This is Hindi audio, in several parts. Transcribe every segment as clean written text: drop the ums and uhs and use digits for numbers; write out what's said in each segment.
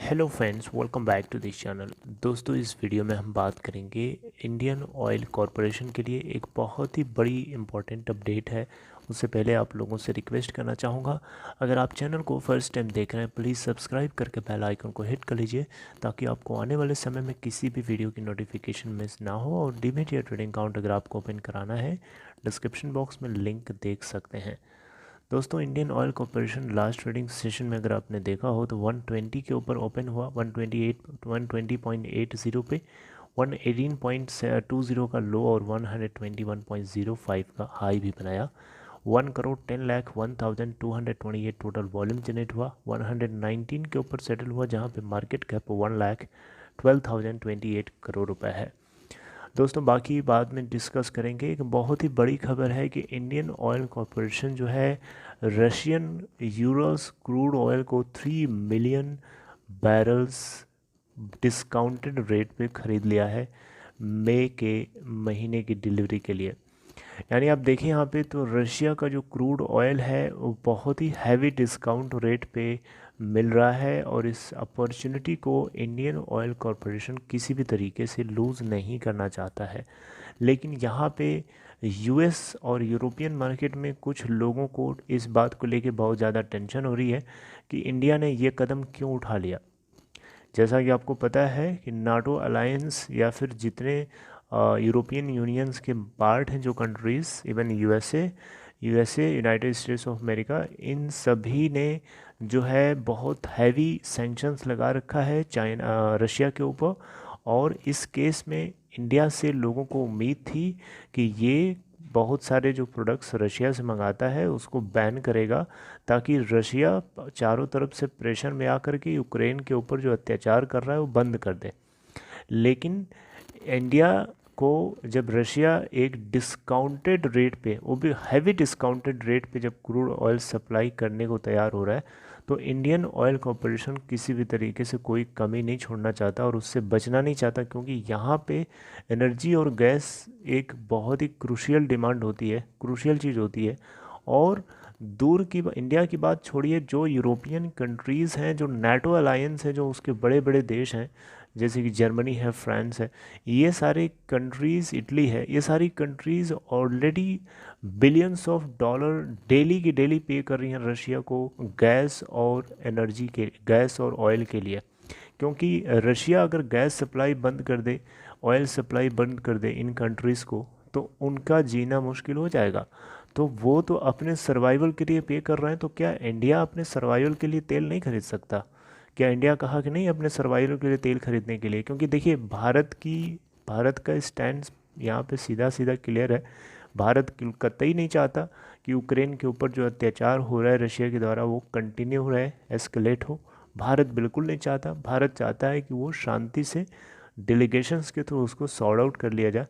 Hello friends, welcome back to this channel. दोस्तों, इस वीडियो में हम बात करेंगे इंडियन ऑयल कॉरपोरेशन के लिए एक बहुत ही बड़ी इम्पॉर्टेंट अपडेट है। उससे पहले आप लोगों से रिक्वेस्ट करना चाहूँगा, अगर आप चैनल को फर्स्ट टाइम देख रहे हैं प्लीज़ सब्सक्राइब करके बेल आइकन को हिट कर लीजिए ताकि आपको आने वाले समय में किसी भी वीडियो की नोटिफिकेशन मिस ना हो। और डीमैट या ट्रेडिंग अकाउंट अगर आपको ओपन कराना है, डिस्क्रिप्शन बॉक्स में लिंक देख सकते हैं। दोस्तों, Indian oil corporation last trading session में अगर आपने देखा हो तो 120 के ऊपर ओपन हुआ, 120.80 पे, 118.20 का लो और 121.05 का हाई भी बनाया। 1,10,01,228 टोटल वॉल्यूम जनरेट हुआ। 119 के ऊपर सेटल हुआ जहां पे मार्केट कैप 1,12,028 करोड़ रुपए है। दोस्तों, बाकी बाद में डिस्कस करेंगे। एक बहुत ही बड़ी खबर है कि इंडियन ऑयल कॉरपोरेशन जो है रशियन यूरल्स क्रूड ऑयल को 3 मिलियन बैरल्स डिस्काउंटेड रेट पे ख़रीद लिया है मई के महीने की डिलीवरी के लिए। यानी आप देखिए यहाँ पे तो रशिया का जो क्रूड ऑयल है वो बहुत ही हैवी डिस्काउंट रेट पे मिल रहा है और इस अपॉर्चुनिटी को इंडियन ऑयल कॉरपोरेशन किसी भी तरीके से लूज़ नहीं करना चाहता है। लेकिन यहाँ पे यूएस और यूरोपियन मार्केट में कुछ लोगों को इस बात को लेके बहुत ज़्यादा टेंशन हो रही है कि इंडिया ने ये कदम क्यों उठा लिया। जैसा कि आपको पता है कि नाटो अलायंस या फिर जितने यूरोपियन यूनियंस के पार्ट हैं, जो countries, even USA United States of America, इन सभी ने जो है बहुत हैवी सैंक्शंस लगा रखा है चाइना रशिया के ऊपर। और इस केस में इंडिया से लोगों को उम्मीद थी कि ये बहुत सारे जो प्रोडक्ट्स रशिया से मंगाता है उसको बैन करेगा ताकि रशिया चारों तरफ से प्रेशर में आकर के यूक्रेन के ऊपर जो अत्याचार कर रहा है वो बंद कर दे। लेकिन इंडिया को जब रशिया एक डिस्काउंटेड रेट पे, वो भी हैवी डिस्काउंटेड रेट पे, जब क्रूड ऑयल सप्लाई करने को तैयार हो रहा है तो इंडियन ऑयल कॉरपोरेशन किसी भी तरीके से कोई कमी नहीं छोड़ना चाहता और उससे बचना नहीं चाहता, क्योंकि यहाँ पे एनर्जी और गैस एक बहुत ही क्रूशियल डिमांड होती है, क्रूशियल चीज़ होती है। और दूर की इंडिया की बात छोड़िए, जो यूरोपियन कंट्रीज़ हैं, जो नाटो अलायंस है, जो उसके बड़े बड़े देश हैं जैसे कि जर्मनी है, फ्रांस है, ये सारे कंट्रीज़, इटली है, ये सारी countries already billions of dollar daily की डेली पे कर रही हैं रशिया को गैस और ऑयल के लिए। क्योंकि रशिया अगर गैस सप्लाई बंद कर दे, ऑयल सप्लाई बंद कर दे इन कंट्रीज़ को, तो उनका जीना मुश्किल हो जाएगा। तो वो तो अपने सर्वाइवल के लिए पे कर रहे हैं, तो क्या इंडिया अपने सर्वाइवल के लिए तेल नहीं खरीद सकता? क्या इंडिया कहा कि नहीं अपने सर्वाइवल के लिए तेल खरीदने के लिए? क्योंकि देखिए, भारत का स्टैंड यहाँ पे सीधा सीधा क्लियर है। भारत कतई नहीं चाहता कि यूक्रेन के ऊपर जो अत्याचार हो रहा है रशिया के द्वारा वो कंटिन्यू हो रहा है, एस्केलेट हो। भारत बिल्कुल नहीं चाहता। भारत चाहता है कि वो शांति से डेलीगेशंस के थ्रू उसको सॉर्ट आउट कर लिया जाए।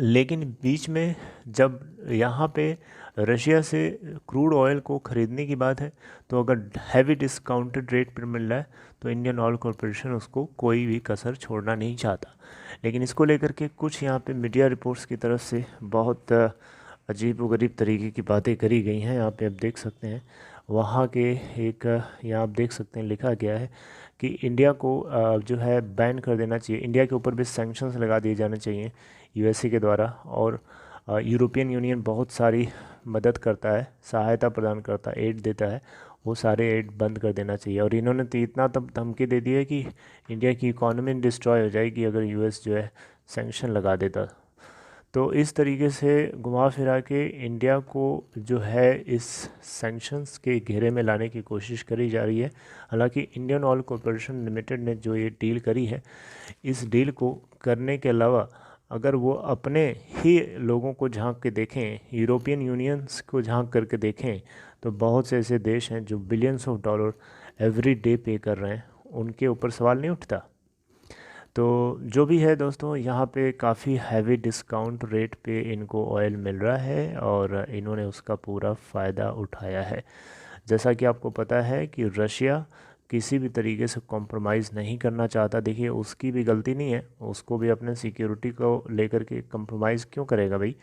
लेकिन बीच में जब यहाँ पे रशिया से क्रूड ऑयल को ख़रीदने की बात है, तो अगर हैवी डिस्काउंटेड रेट पर मिल रहा है तो इंडियन ऑयल कॉरपोरेशन उसको कोई भी कसर छोड़ना नहीं चाहता। लेकिन इसको लेकर के कुछ यहाँ पे मीडिया रिपोर्ट्स की तरफ से बहुत अजीब व गरीब तरीके की बातें करी गई हैं। यहाँ पे आप देख सकते हैं, वहाँ के एक यहाँ आप देख सकते हैं लिखा गया है कि इंडिया को जो है बैन कर देना चाहिए, इंडिया के ऊपर भी सैंक्शंस लगा दिए जाने चाहिए यूएसए के द्वारा। और यूरोपियन यूनियन बहुत सारी मदद करता है, सहायता प्रदान करता है, एड देता है, वो सारे एड बंद कर देना चाहिए। और इन्होंने तो इतना तब धमकी दे दी है कि इंडिया की इकॉनमी डिस्ट्रॉय हो जाएगी अगर यूएस जो है सैंक्शन लगा देता। तो इस तरीके से घुमा फिरा के इंडिया को जो है इस सैंक्शंस के घेरे में लाने की कोशिश करी जा रही है। हालांकि इंडियन ऑयल कॉरपोरेशन लिमिटेड ने जो ये डील करी है, इस डील को करने के अलावा अगर वो अपने ही लोगों को झांक के देखें, यूरोपियन यूनियंस को झांक करके देखें, तो बहुत से ऐसे देश हैं जो billions of dollar every day पे कर रहे हैं, उनके ऊपर सवाल नहीं उठता। तो जो भी है दोस्तों, यहाँ पे काफ़ी हैवी डिस्काउंट रेट पे इनको ऑयल मिल रहा है और इन्होंने उसका पूरा फ़ायदा उठाया है। जैसा कि आपको पता है कि रशिया किसी भी तरीके से कॉम्प्रोमाइज़ नहीं करना चाहता। देखिए, उसकी भी गलती नहीं है, उसको भी अपने सिक्योरिटी को लेकर के कॉम्प्रोमाइज़ क्यों करेगा भाई।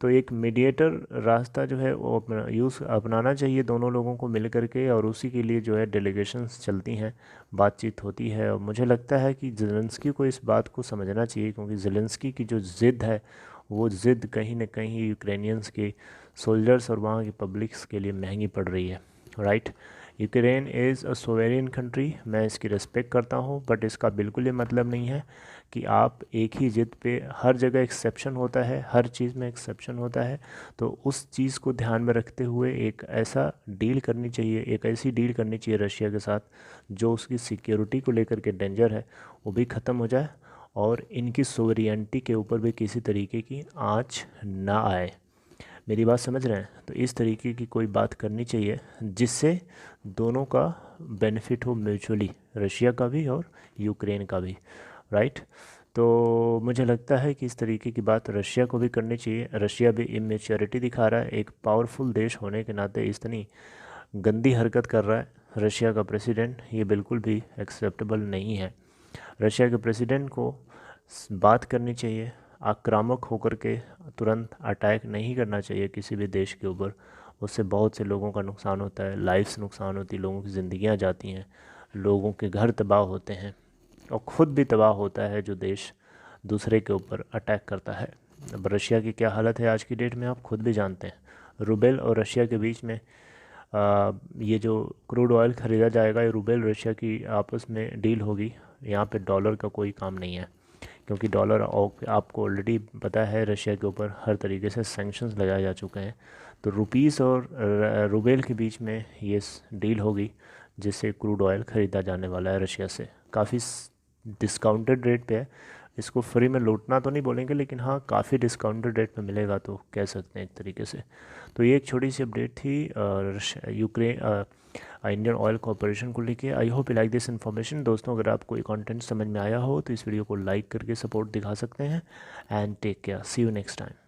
तो एक मीडिएटर रास्ता जो है वो अपनाना चाहिए दोनों लोगों को मिल करके, और उसी के लिए जो है डेलीगेशंस चलती हैं, बातचीत होती है। और मुझे लगता है कि ज़ेलेंस्की को इस बात को समझना चाहिए, क्योंकि ज़ेलेंस्की की जो ज़िद है वो ज़िद कहीं ना कहीं यूक्रेनियंस के सोल्जर्स और वहाँ की पब्लिक्स के लिए महंगी पड़ रही है। Right, Ukraine is a sovereign country, मैं इसकी रिस्पेक्ट करता हूँ, बट इसका बिल्कुल ये मतलब नहीं है कि आप एक ही जिद पे, हर जगह एक्सेप्शन होता है, हर चीज़ में एक्सेप्शन होता है। तो उस चीज़ को ध्यान में रखते हुए एक ऐसा डील करनी चाहिए, एक ऐसी डील करनी चाहिए रशिया के साथ जो उसकी सिक्योरिटी को लेकर के डेंजर है वो भी ख़त्म हो जाए, और इनकी सोवरियनिटी के ऊपर भी किसी तरीके की आँच ना आए। मेरी बात समझ रहे हैं? तो इस तरीके की कोई बात करनी चाहिए जिससे दोनों का बेनिफिट हो म्यूचुअली, रशिया का भी और यूक्रेन का भी। राइट, तो मुझे लगता है कि इस तरीके की बात रशिया को भी करनी चाहिए। रशिया भी इमेच्योरिटी दिखा रहा है, एक पावरफुल देश होने के नाते इतनी गंदी हरकत कर रहा है रशिया का प्रेसिडेंट, ये बिल्कुल भी एक्सेप्टेबल नहीं है। रशिया के प्रेसिडेंट को बात करनी चाहिए, आक्रामक होकर के तुरंत अटैक नहीं करना चाहिए किसी भी देश के ऊपर। उससे बहुत से लोगों का नुकसान होता है, लाइफ्स नुकसान होती है, लोगों की ज़िंदगियां जाती हैं, लोगों के घर तबाह होते हैं, और ख़ुद भी तबाह होता है जो देश दूसरे के ऊपर अटैक करता है। अब रशिया की क्या हालत है आज की डेट में आप खुद भी जानते हैं। रूबेल और रशिया के बीच में ये जो क्रूड ऑयल ख़रीदा जाएगा, ये रूबेल रशिया की आपस में डील होगी। यहाँ पे डॉलर का कोई काम नहीं है, क्योंकि डॉलर आपको ऑलरेडी पता है रशिया के ऊपर हर तरीके से सैंक्शंस लगाए जा चुके हैं। तो रुपीस और रूबेल के बीच में ये डील होगी जिससे क्रूड ऑयल ख़रीदा जाने वाला है रशिया से, काफ़ी डिस्काउंटेड रेट पे है। इसको फ्री में लूटना तो नहीं बोलेंगे, लेकिन हाँ काफ़ी डिस्काउंटेड रेट पे मिलेगा, तो कह सकते हैं एक तरीके से। तो ये एक छोटी सी अपडेट थी यूक्रेन इंडियन ऑयल कॉरपोरेशन को लेके। I hope you like this information. दोस्तों, अगर आपको ये कंटेंट समझ में आया हो तो इस वीडियो को लाइक करके सपोर्ट दिखा सकते हैं। And take care, see you next time.